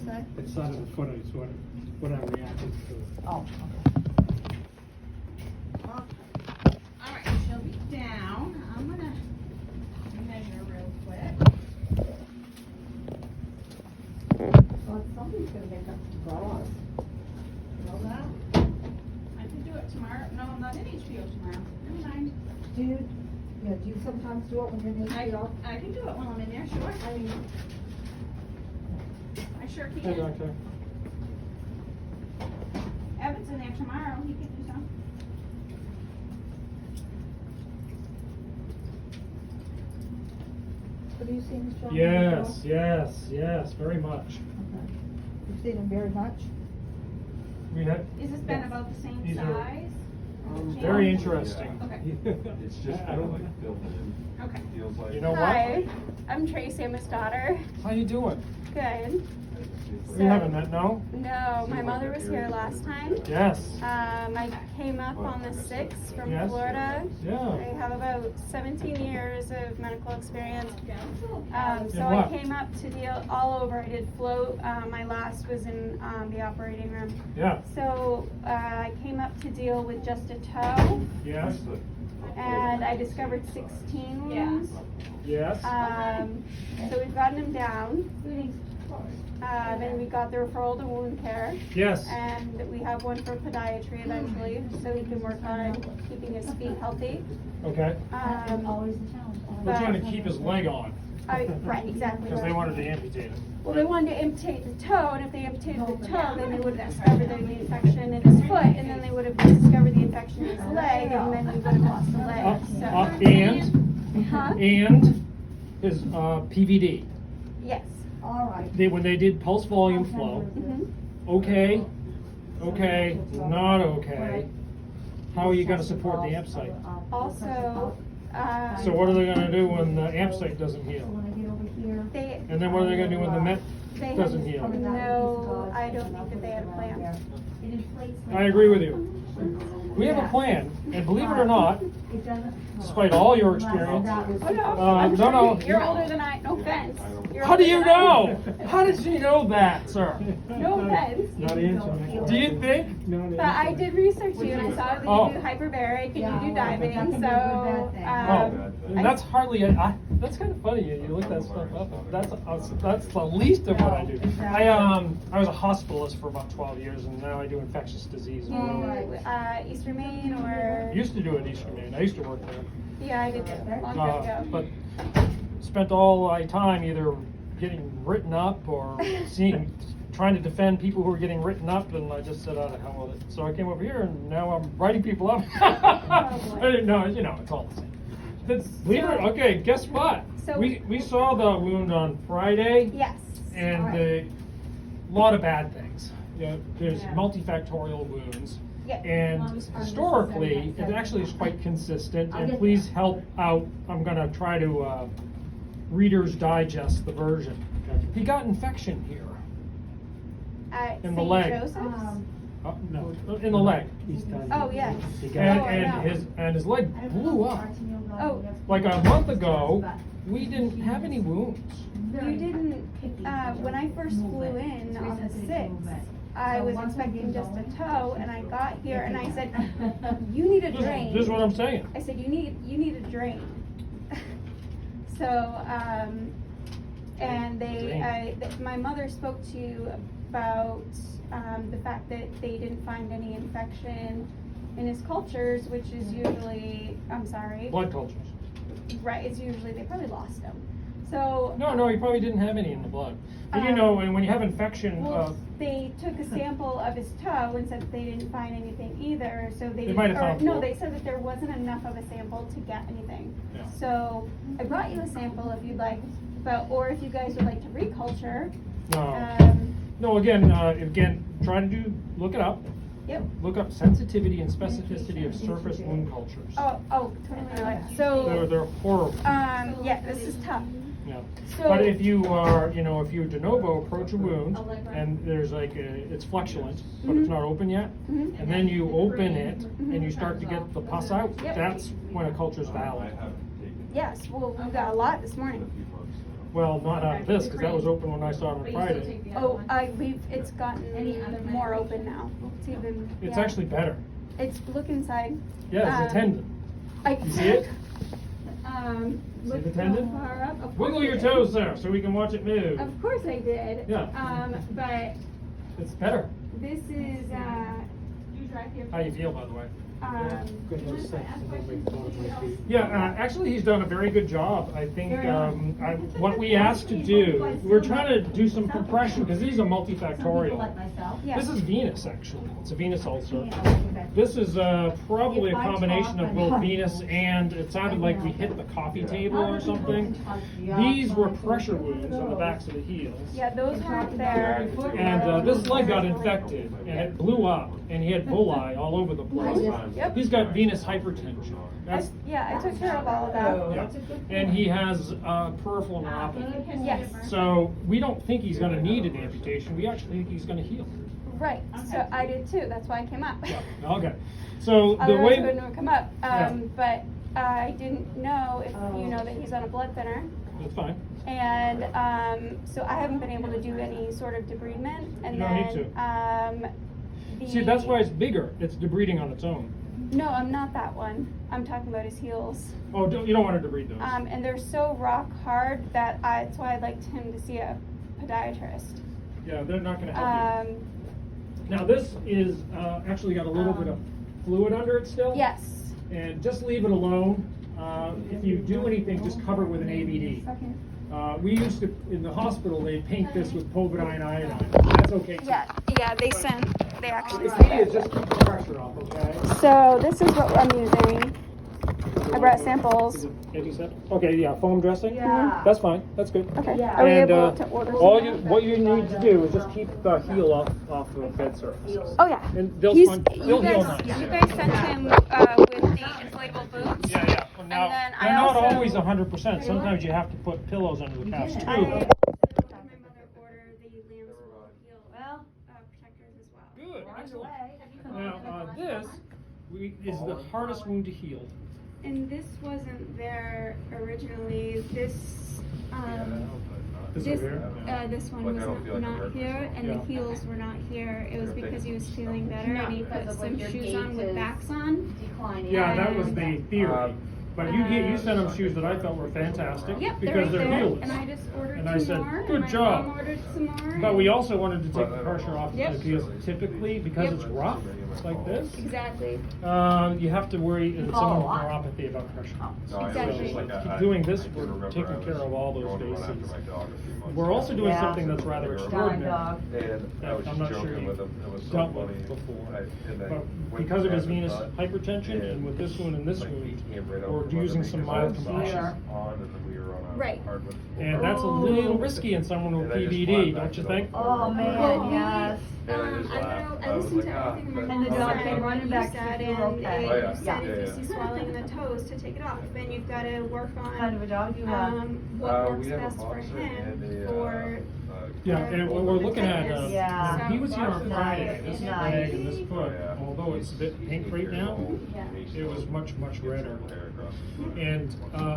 say? It's side of the foot is what I reacted to. Oh, Alright, she'll be down. I'm gonna measure real quick. well, somebody's gonna make up some bras. You know that? I can do it tomorrow. No, I'm not in HBO tomorrow. Never mind. Do you sometimes do it when you're in HBO? I can do it while I'm in there, sure. I mean, I sure Hey, can. doctor. Evan's in there tomorrow. He can do some. have you seen this gentleman Yes, before? yes, very much. Okay. You've seen him very much? We had. Is this been about the same These are size? very interesting. Okay. It's just I kind of don't- like filled in. Okay. Feels like. You know Hi, what? I'm Tracy, I'm his daughter. How you doing? Good. We haven't met, no? No, my mother was here last time. Yes. I came up on the 6th from Yes. Florida. Yeah. I have about 17 years of medical experience. So In I what? came up to deal all over. I did float. My last was in the operating room. Yeah. So I came up to deal with just a toe, Yes. and I discovered 16 wounds. Yes. So we've gotten him down. Then we got the referral to wound care. Yes. And we have one for podiatry eventually, so he can work on keeping his feet healthy. Okay. Always a challenge. We're trying to keep his leg on Right, exactly. because they wanted to amputate it. Well, they wanted to amputate the toe, and if they amputated the toe, then they would have discovered the infection in his foot, and then they would have discovered the infection in his leg, and then we would have lost the leg. Huh? And his PVD. Yes. All right. When they did pulse volume flow, Mhm. okay, not okay. How are you going to support the amp site? Also, So what are they going to do when the amp site doesn't So heal? when I get over here. they And then what are they going to do when the met They doesn't have- heal? No, I don't think that they had a plan. It inflates. I agree with you. We have a plan, and believe it or not, It doesn't. despite all your experience, Oh, no, no, sure no. You're older than I, no offense. You're how do older you than I. know? How did she know that, sir? No offense. Not answering. Do you think? But I did research you and I saw that Oh. you do hyperbaric and Yeah. you do diving, That can be a so, good, bad Oh, and that's hardly. That's kind of funny. You look that stuff up. That's the least of what I do. I was a hospitalist for about 12 years, and now I do infectious disease. you, Eastern Maine or, Used to do it in Eastern Maine. I used to work there. yeah, I did that a long time ago. But spent all my time either getting written up or trying to defend people who were getting written up, and I just said, "Oh, the hell with it." So I came over here, and now I'm writing people up. I didn't know, it's all the same. Believe it, okay, guess what? So- We saw the wound on Friday, Yes. and a lot of bad things. There's multifactorial wounds. Yeah. And historically, it actually is quite consistent, and please help out. I'm gonna try to Reader's Digest the version. He got infection here, At In the St. leg. Joseph's? no, in the leg, Oh, yes. and his leg blew up. Oh. Like a month ago, we didn't have any wounds. You didn't, when I first flew in on the 6th, I was expecting just a toe, and I got here and I said, you need a drain. This is what I'm saying. I said, you need a drain. So, and my mother spoke to you about the fact that they didn't find any infection in his cultures, which is usually, I'm sorry. Blood cultures. Right, it's usually, they probably lost him. So. No, he probably didn't have any in the blood. But you know, when you have infection, Well, they took a sample of his toe and said that they didn't find anything either, so they didn't, might have found no, blood. they said that there wasn't enough of a sample to get anything. Yeah. So I brought you a sample if you'd like, or if you guys would like to reculture. no. No, again, try to look it up. Yep. Look up sensitivity and specificity of surface wound cultures. Oh, totally right. So, They're horrible. yeah, this is tough. Yeah. So- But if you are, if you de novo approach a wound and there's it's fluctulant, but it's not open yet, Mhm. and then you open it and you start to get the pus out, Yep. that's when a culture's valid. Yes, well, we got a lot this morning. Well, not out of this, because that was open when I saw it on Friday. It's gotten more open now. It's even. It's yeah. actually better. It's look inside. Yeah, it's a tendon. You see it? Look the tendon? far up. Of Wiggle course your I did. toes there so we can watch it move. Of course I did. Yeah. But It's better. this is How you feel, by the way? Um, Yeah, actually, he's done a very good job. I think what we asked to do, we're trying to do some compression because these are multifactorial. Yeah. This is venous, actually. It's a venous ulcer. This is probably a combination of both venous and it sounded like we hit the coffee table or something. These were pressure wounds on the backs of the heels. Yeah, those weren't there. And this leg got infected and it blew up and he had bullseye all over the place. Yep. He's got venous hypertension. That's I took care of all of that. yeah. And he has peripheral neuropathy. Yes. So we don't think he's going to need an amputation. We actually think he's going to heal. Right. So I did too. That's why I came up. Yeah. Okay. So the Otherwise way I wouldn't have come up. Yeah. But I didn't know if you know that he's on a blood thinner. that's fine. And so I haven't been able to do any sort of debridement. And You don't then need See, that's why it's bigger. It's debriding on its own. No, I'm not that one. I'm talking about his heels. Oh, you don't want to debride those. And they're so rock hard that that's why I'd like him to see a podiatrist. Yeah, they're not going to help you. Now this is actually got a little bit of fluid under it still. Yes. And just leave it alone. If you do anything, just cover it with an ABD. Okay. We used to, in the hospital, they paint this with povidone iodine. That's okay too. Yeah, they actually The key is just keep the pressure off, okay? So this is what I'm using. I brought samples. Okay, yeah, foam dressing? Yeah. That's fine, that's good. Okay. Yeah. Are we And able to order what you need to do is just keep the heel off the bed surface. Oh yeah. And they'll You heal guys nice. sent him with the inflatable boots. Yeah, yeah. Well, now, then I they're not also- always 100%. Sometimes you have to put pillows under the calves too. My mother ordered the lamb's wool heel protectors as well. Good, excellent. Now, this is the hardest wound to heal. And this wasn't there originally. This This this over here? this one was not here, and the heels were not here. It was because he was feeling better, and he put some shoes on with backs on. Yeah, that was the theory. But you sent them shoes that I felt were fantastic Yep, because they're they're right there. heelless. And I just ordered And I two said, more. "Good and job." My mom ordered some more. But we also wanted to take the pressure off Yep. because typically, because it's rough like this, Exactly. you have to worry in some neuropathy about pressure. Exactly. Keep doing this, we're taking care of all those bases. We're also doing something that's rather extraordinary. And I'm not sure you've dealt with it before. But because of his venous hypertension and with this wound and this wound, we're using some mild compression. Right. And that's a little risky in someone with PVD, don't you think? Oh, man, yes. I listened to everything my mom And the dog said, came running back, said, you were and okay. Oh, you yeah. said if Yeah, you see swelling in the toes to take it off, and you've got to work What kind of a on dog you have? what works best for him for. Yeah, and what we're looking at, Yeah. he was here on Friday, this Nice. leg and this foot, although it's a bit pink right now, it was much, much redder. And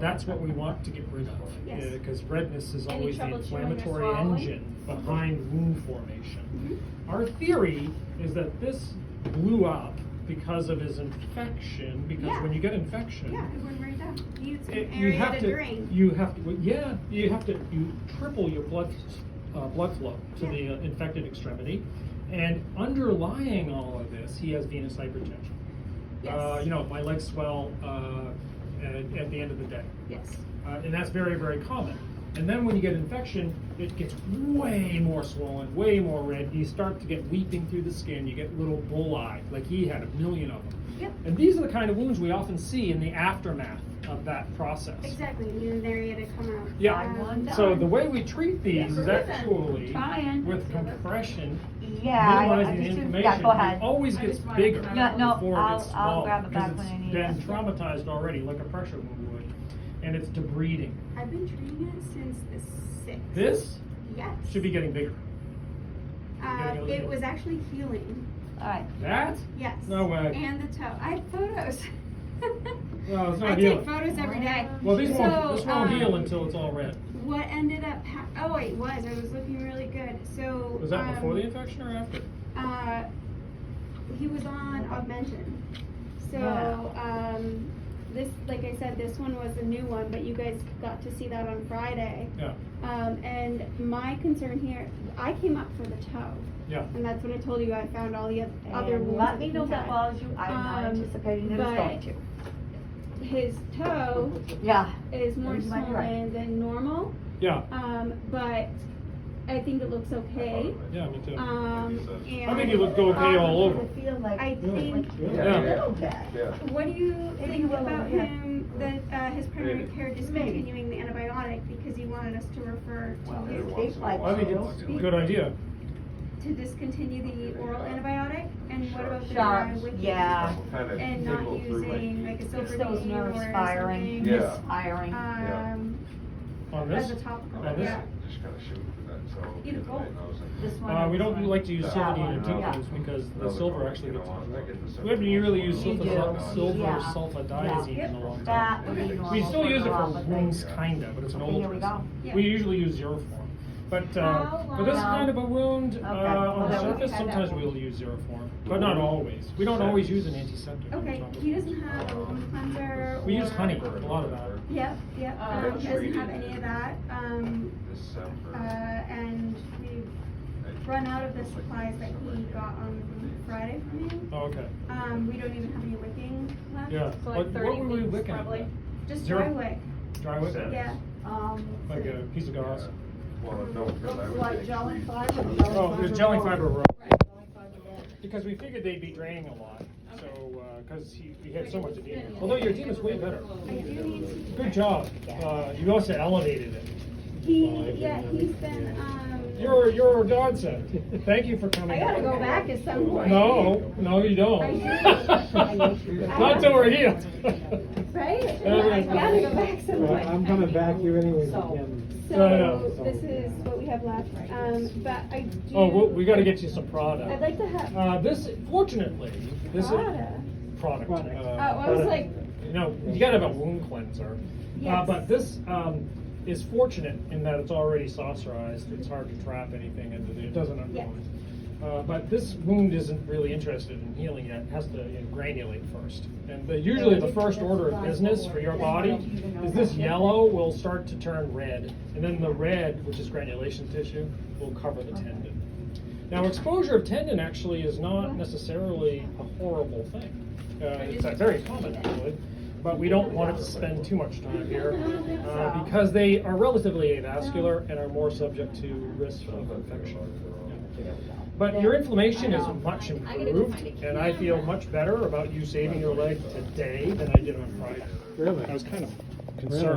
that's what we want to get rid of, Yes. because redness is Any always the trouble chewing or inflammatory swallowing? engine behind wound formation. Our theory is that this blew up because of his infection, because Yeah. when you get infection, Yeah, it went right down. It's an you area have to to, drain. you triple your blood flow to the infected extremity, and underlying all of this, he has venous hypertension. Yes. My legs swell at the end of the day, Yes. and that's very, very common. And then when you get infection, it gets way more swollen, way more red. You start to get weeping through the skin. You get little bulleye, like he had a million of them. Yep. And these are the kind of wounds we often see in the aftermath of that process. Exactly. You need an area to come out. Yeah. So the way we treat these is actually Trying. with compression, Yeah, minimizing the just, inflammation. yeah, go ahead. It always gets bigger No, before it gets I'll smaller grab it back because when I it's need been it. traumatized already, like a pressure wound would, and it's debriding. I've been treating it since the 6th. This Yes. should be getting bigger. It was actually healing. All right. That? Yes. No way. And the toe. I have photos. No, it's I not take healing. photos every day. Well, this So, won't heal until it's all red. what ended up, oh, it was looking really good, so. Was that before the infection or after? He was on Augmentin. So, this, like I said, this one was a new one, but you guys got to see that on Friday. Yeah. And my concern here, I came up for the toe. Yeah. And that's when I told you I found all the other And wounds. let me know if that bothers you, I'm not anticipating that it's going to. His toe Yeah. is more You might be right. swollen than normal, Yeah. but I think it looks okay. Yeah, me too. And I think you look okay all over. I feel like, I think, Yeah. a little bit. what do you think will, about yeah. him, that, his primary care discontinuing the antibiotic because he wanted us to refer to his Tastes like I think it's a good idea. to discontinue the oral antibiotic, and what about the Sharp, one with yeah. and not using like a It's silver those bean nerves or firing, something? misfiring. On this? As a topical, On this? yeah. Just kind of shoot for that, so. Either both. This one. We or don't this like to use That silver one, in yeah. depots because the silver actually gets. We haven't You really used You silver, do. silver Yeah. sulfadiazine in a long That time. would be normal. We still use it for but wounds, kinda, but it's an Okay, old here we go. Yeah. We usually use Zeroform. But for this long? kind of a wound, Okay. on Well, the then we surface, had that sometimes one. we'll use Zeroform, but not always. We don't always use an antiseptic. on Okay, top of he it. doesn't have a wound cleanser. We use or- honey, a lot of that. Yep, yep, he doesn't have any of that, and we've run out of the supplies that he got on Friday from you. Oh, okay. We don't even have any wicking left. Yeah. So like What 30 were we weeks, looking probably. at? Just Zero- dry wick, Dry wick? yeah. Like a piece of gauze? Looks like jelly fiber. Oh, there's gelling fiber rope. Because we figured they'd be draining a lot, so, because he had so much edema. Although your edema is way better. I do need to. Good job. You also elevated it. He's been, You're a godsend. Thank you for coming. I gotta go back at some point. No, you don't. I do. Not till we're healed. Right? I gotta go back some Well, point. I'm coming back here anyways again. So, this is what we have left, but I do. Oh, we gotta get you some product. I'd like to have. Fortunately, this Product. is product. I was like. You know, you gotta have a wound cleanser. Yes. But this, is fortunate in that it's already saucerized. It's hard to trap anything into it. It doesn't Yes. But this wound isn't really interested in healing yet. It has to granulate first. And usually the first order of business for your body is this yellow will start to turn red. And then the red, which is granulation tissue, will cover the tendon. Now exposure of tendon actually is not necessarily a horrible thing. It's very common actually. But we don't want it to spend too much time here because they are relatively avascular and are more subject to risk of infection. But your inflammation is much improved, and I feel much better about you saving your leg today than I did on Friday. Really? I was kind of concerned.